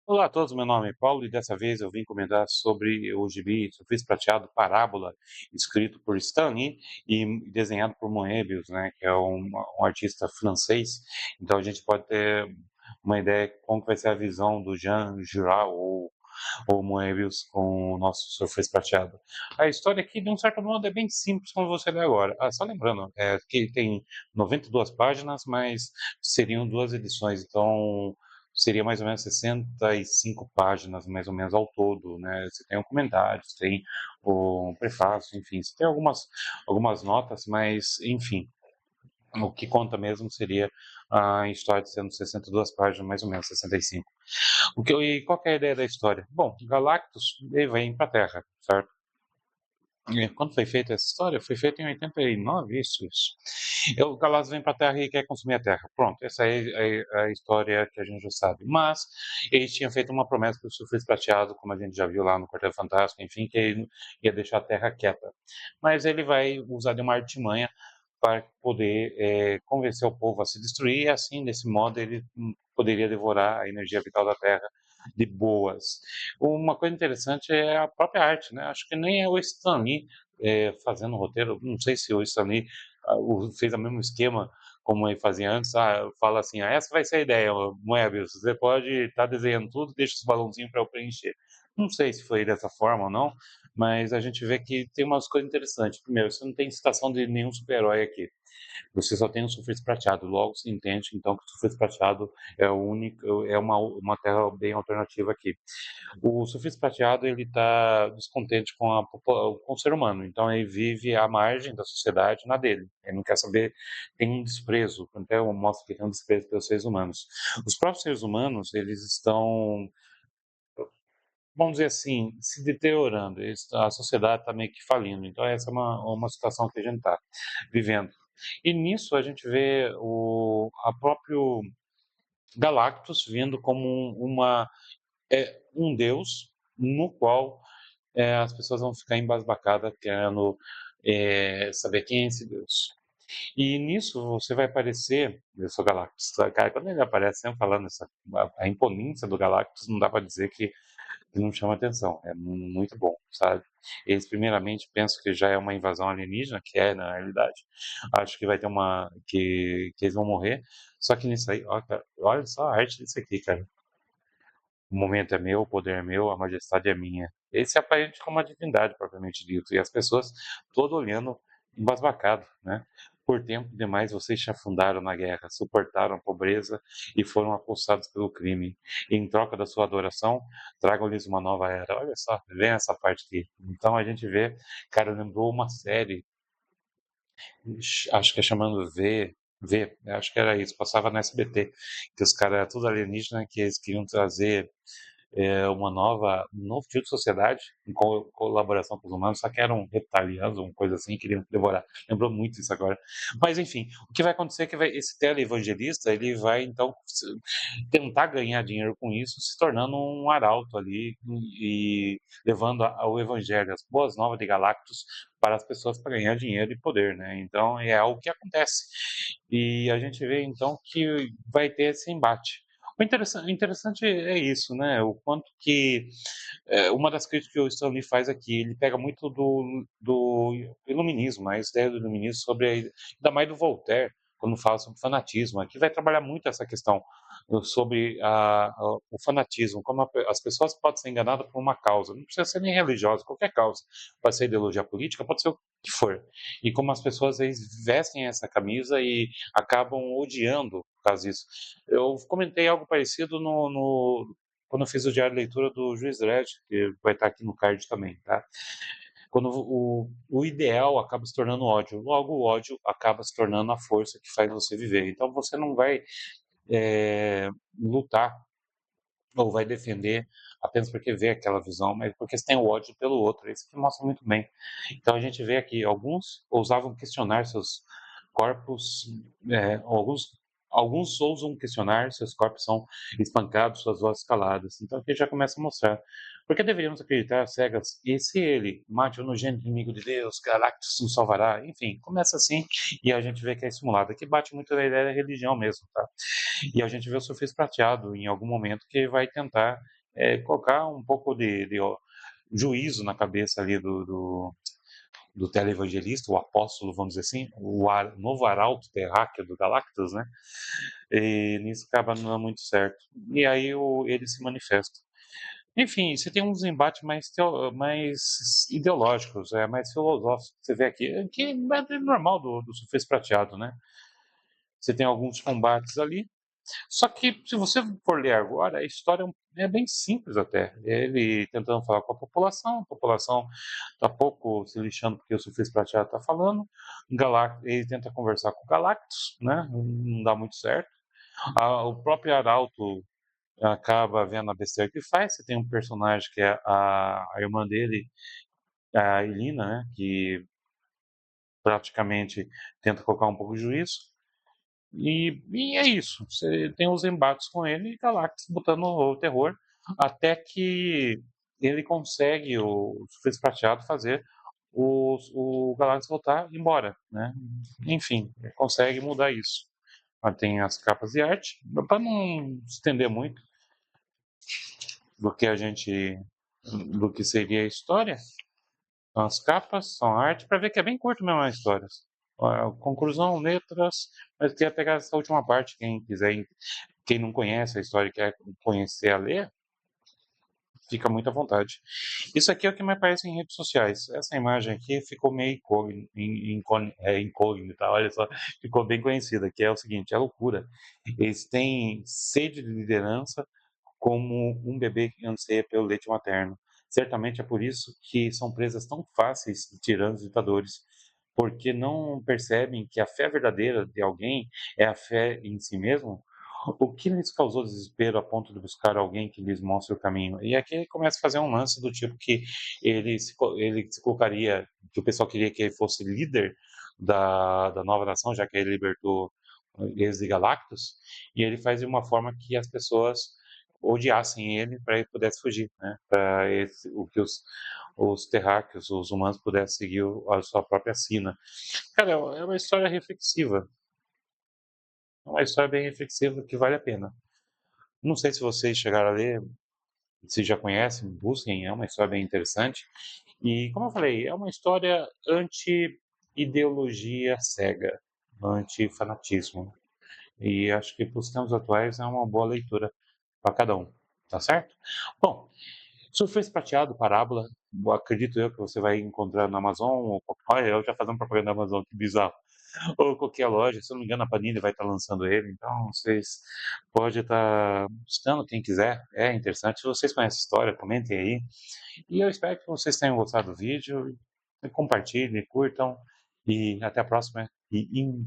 Olá a todos, meu nome é Paulo e dessa vez eu vim comentar sobre o gibi Surfista Prateado Parábola, escrito por Stan Lee e desenhado por Moebius, né, que é um artista francês. Então a gente pode ter uma ideia de como que vai ser a visão do Jean Giraud ou Moebius com o nosso Surfista Prateado. A história aqui, de um certo modo, é bem simples como você lê agora. Só lembrando, que tem 92 páginas, mas seriam duas edições, então seria mais ou menos 65 páginas, mais ou menos, ao todo, né? Você tem um comentário, você tem o prefácio, enfim, você tem algumas notas, mas, enfim, o que conta mesmo seria a história sendo 62 páginas, mais ou menos 65. E qual que é a ideia da história? Bom, Galactus ele vem para a Terra, certo? E quando foi feita essa história? Foi feita em 89, isso. O Galactus vem para a Terra e quer consumir a Terra. Pronto, essa é a história que a gente já sabe. Mas eles tinham feito uma promessa para o Surfista Prateado, como a gente já viu lá no Quarteto Fantástico, enfim, que ele ia deixar a Terra quieta. Mas ele vai usar de uma artimanha para poder convencer o povo a se destruir, e assim, desse modo, ele poderia devorar a energia vital da Terra de boas. Uma coisa interessante é a própria arte, né? Acho que nem é o Stan Lee fazendo o roteiro, não sei se o Stan Lee fez o mesmo esquema como ele fazia antes, fala assim, essa vai ser a ideia, Moebius, você pode estar desenhando tudo, deixa os balãozinhos para eu preencher. Não sei se foi dessa forma ou não, mas a gente vê que tem umas coisas interessantes. Primeiro, você não tem citação de nenhum super-herói aqui. Você só tem o Surfista Prateado. Logo se entende, então, que o Surfista Prateado é o único, é uma terra bem alternativa aqui. O Surfista Prateado, ele está descontente com, com o ser humano. Então, ele vive à margem da sociedade, na dele. Ele não quer saber, tem um desprezo, até mostra que tem um desprezo pelos seres humanos. Os próprios seres humanos, eles estão, vamos dizer assim, se deteriorando. A sociedade está meio que falindo. Então, essa é uma situação que a gente está vivendo. E nisso a gente vê a próprio Galactus vindo como um deus no qual as pessoas vão ficar embasbacadas querendo saber quem é esse deus. E nisso você vai aparecer, eu sou Galactus, tá? Cara, quando ele aparece sempre falando a imponência do Galactus, não dá para dizer que não chama atenção. É muito bom, sabe? Eles, primeiramente, pensam que já é uma invasão alienígena, que é, na realidade. Acho que vai ter que eles vão morrer. Só que nisso aí, ó, cara, olha só a arte disso aqui, cara. O momento é meu, o poder é meu, a majestade é minha. Esse é aparente como uma divindade, propriamente dito. E as pessoas, todo olhando, embasbacado, né? Por tempo demais vocês se afundaram na guerra, suportaram a pobreza e foram apossados pelo crime. Em troca da sua adoração, tragam-lhes uma nova era. Olha só, vem essa parte aqui. Então a gente vê, cara, lembrou uma série, acho que é chamando acho que era isso, passava na SBT, que os caras eram tudo alienígena, que eles queriam trazer um novo tipo de sociedade em colaboração com os humanos, só que eram reptilianos, uma coisa assim, queriam devorar. Lembrou muito isso agora. Mas enfim, o que vai acontecer é que esse televangelista, ele vai então tentar ganhar dinheiro com isso, se tornando um arauto ali e levando o evangelho, as boas novas de Galactus para as pessoas para ganhar dinheiro e poder, né? Então é algo que acontece. E a gente vê então que vai ter esse embate. O interessante é isso, né? O quanto que uma das críticas que o Stanley faz aqui, ele pega muito do iluminismo, a ideia do iluminismo ainda mais do Voltaire, quando fala sobre fanatismo. Aqui vai trabalhar muito essa questão sobre o fanatismo, como as pessoas podem ser enganadas por uma causa, não precisa ser nem religiosa, qualquer causa, pode ser ideologia política, pode ser o que for. E como as pessoas eles vestem essa camisa e acabam odiando por causa disso. Eu comentei algo parecido quando eu fiz o diário de leitura do Juiz Dredd, que vai estar aqui no card também, tá? Quando o ideal acaba se tornando ódio, logo o ódio acaba se tornando a força que faz você viver. Então você não vai lutar ou vai defender apenas porque vê aquela visão, mas porque você tem o ódio pelo outro. Isso que mostra muito bem. Então a gente vê aqui, alguns ousavam questionar seus corpos, alguns ousam questionar, seus corpos são espancados, suas vozes caladas. Então aqui já começa a mostrar. Por que deveríamos acreditar cegas? E se ele, mate o nojento inimigo de Deus, Galactus nos salvará? Enfim, começa assim e a gente vê que é simulado. Aqui bate muito na ideia da religião mesmo, tá? E a gente vê o surfista prateado em algum momento que vai tentar colocar um pouco de juízo na cabeça ali do televangelista, o apóstolo, vamos dizer assim, novo arauto terráqueo do Galactus, né? E nisso acaba não dando muito certo. E aí ele se manifesta. Enfim, você tem uns embates mais ideológicos, mais filosóficos, que você vê aqui, que é normal do Surfista Prateado, né? Você tem alguns combates ali, só que se você for ler agora, a história é bem simples até. Ele tentando falar com a população está pouco se lixando porque o Surfista Prateado está falando. Ele tenta conversar com o Galactus, né? Não dá muito certo. O próprio Arauto acaba vendo a besteira que faz. Você tem um personagem que é a irmã dele, a Elina, né? Que praticamente tenta colocar um pouco de juízo. E é isso. Você tem os embates com ele e Galactus botando o terror, até que ele consegue, o Surfista Prateado, fazer o Galactus voltar embora, né? Enfim, ele consegue mudar isso. Tem as capas de arte, para não estender muito do que a gente, do que seria a história, são as capas, são a arte, para ver que é bem curto mesmo as histórias. Conclusão, letras, mas queria pegar essa última parte, quem quiser, quem não conhece a história e quer conhecer a ler, fica muito à vontade. Isso aqui é o que me aparece em redes sociais. Essa imagem aqui ficou meio incógnita, olha só, ficou bem conhecida, que é o seguinte, é loucura. Eles têm sede de liderança, como um bebê que anseia pelo leite materno. Certamente é por isso que são presas tão fáceis de tiranos e ditadores, porque não percebem que a fé verdadeira de alguém é a fé em si mesmo. O que lhes causou desespero a ponto de buscar alguém que lhes mostre o caminho? E aqui ele começa a fazer um lance do tipo que ele se colocaria, que o pessoal queria que ele fosse líder da nova nação, já que ele libertou eles de Galactus, e ele faz de uma forma que as pessoas odiassem ele para ele pudesse fugir, né? Para o que os terráqueos, os humanos pudessem seguir a sua própria sina. Cara, é uma história reflexiva, é uma história bem reflexiva que vale a pena. Não sei se vocês chegaram a ler, se já conhecem, busquem, é uma história bem interessante. E, como eu falei, é uma história anti-ideologia cega, anti-fanatismo. E acho que para os tempos atuais é uma boa leitura para cada um, tá certo? Bom, Surfista Prateado, Parábola, acredito eu que você vai encontrar na Amazon, olha, eu já fazendo propaganda da Amazon, que bizarro, ou qualquer loja, se eu não me engano a Panini vai estar lançando ele, então vocês podem estar buscando quem quiser, é interessante. Se vocês conhecem a história, comentem aí, e eu espero que vocês tenham gostado do vídeo, compartilhem, curtam, e até a próxima, e em